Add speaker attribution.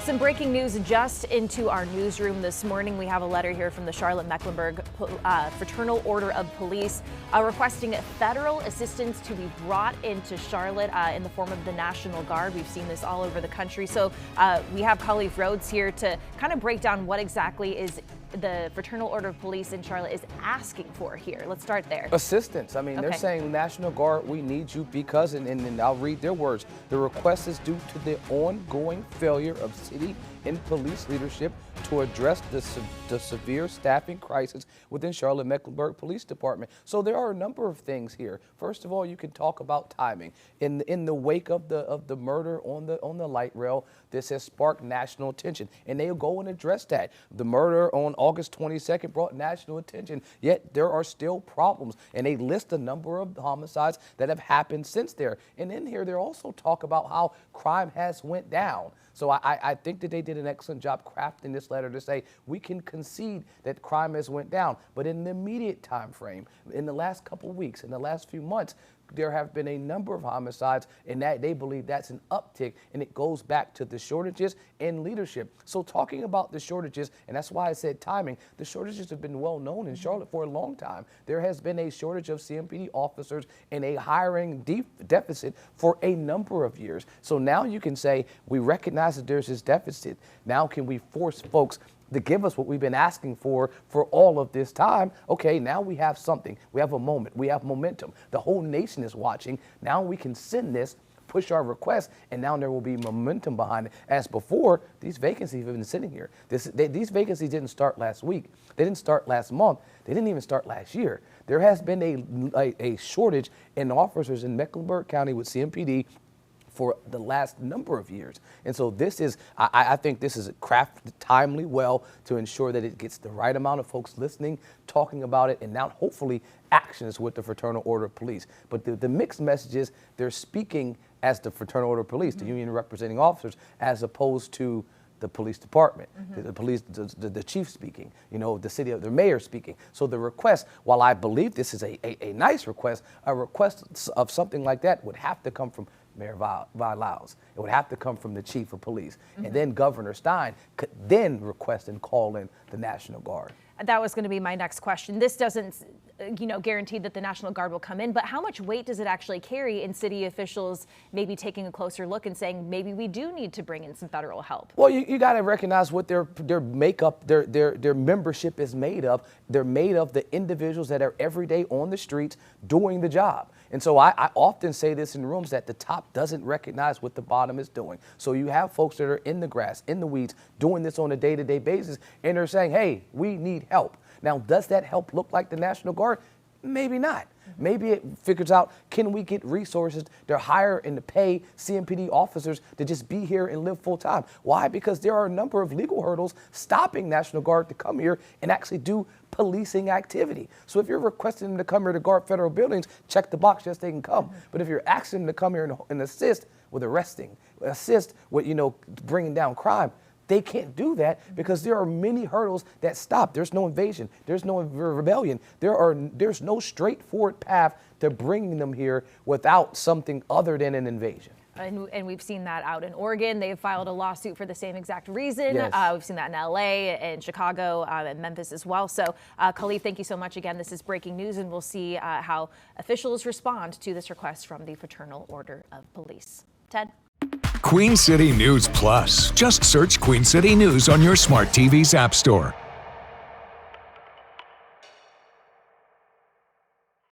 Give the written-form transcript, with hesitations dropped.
Speaker 1: Some breaking news just into our newsroom this morning. We have a letter here from the Charlotte-Mecklenburg Fraternal Order of Police requesting federal assistance to be brought into Charlotte in the form of the National Guard. We've seen this all over the country. So we have Khalif Rhodes here to kind of break down what exactly is the Fraternal Order of Police in Charlotte is asking for here. Let's start there.
Speaker 2: Assistance. I mean, they're saying, National Guard, we need you because, and I'll read their words, the request is due to the ongoing failure of city and police leadership to address the severe staffing crisis within Charlotte-Mecklenburg Police Department. So there are a number of things here. First of all, you can talk about timing. In the wake of the murder on the light rail, this has sparked national attention, and they'll go and address that. The murder on August 22nd brought national attention, yet there are still problems, and they list a number of homicides that have happened since there. And in here, they also talk about how crime has went down. So I think that they did an excellent job crafting this letter to say we can concede that crime has went down, but in the immediate time frame, in the last couple of weeks, in the last few months, there have been a number of homicides, and that they believe that's an uptick, and it goes back to the shortages in leadership. So talking about the shortages, and that's why I said timing, the shortages have been well known in Charlotte for a long time. There has been a shortage of CMPD officers and a hiring deficit for a number of years. So now you can say we recognize that there's this deficit. Now can we force folks to give us what we've been asking for all of this time? Okay, now we have something. We have a moment. We have momentum. The whole nation is watching. Now we can send this, push our request, and now there will be momentum behind it. As before, these vacancies have been sitting here. These vacancies didn't start last week. They didn't start last month. They didn't even start last year. There has been a shortage in officers in Mecklenburg County with CMPD for the last number of years. And so this is, I think this is crafted timely well to ensure that it gets the right amount of folks listening, talking about it, and now hopefully actions with the Fraternal Order of Police. But the mixed message is they're speaking as the Fraternal Order of Police, the union representing officers, as opposed to the police department, the police, the chief speaking, the mayor speaking. So the request, while I believe this is a nice request, a request of something like that would have to come from Mayor Vilaus. It would have to come from the chief of police. And then Governor Stein could then request and call in the National Guard.
Speaker 1: That was going to be my next question. This doesn't, guarantee that the National Guard will come in, but how much weight does it actually carry in city officials maybe taking a closer look and saying maybe we do need to bring in some federal help? Well,
Speaker 2: you got to recognize what their makeup, their membership is made of. They're made of the individuals that are every day on the streets doing the job. And so I often say this in rooms that the top doesn't recognize what the bottom is doing. So you have folks that are in the grass, in the weeds, doing this on a day-to-day basis, and they're saying, hey, we need help. Now, does that help look like the National Guard? Maybe not. Maybe it figures out, can we get resources to hire and to pay CMPD officers to just be here and live full time? Why? Because there are a number of legal hurdles stopping National Guard to come here and actually do policing activity. So if you're requesting them to come here to guard federal buildings, check the box, yes, they can come. But if you're asking them to come here and assist with arresting, assist with, bringing down crime, they can't do that because there are many hurdles that stop. There's no invasion. There's no rebellion. There's no straightforward path to bringing them here without something other than an invasion.
Speaker 1: And we've seen that out in Oregon. They've filed a lawsuit for the same exact reason.
Speaker 2: Yes.
Speaker 1: We've seen that in LA and Chicago and Memphis as well. So Khalif, thank you so much again. This is breaking news, and we'll see how officials respond to this request from the Fraternal Order of Police. Ted?
Speaker 3: Queen City News Plus. Just search Queen City News on your smart TV's app store.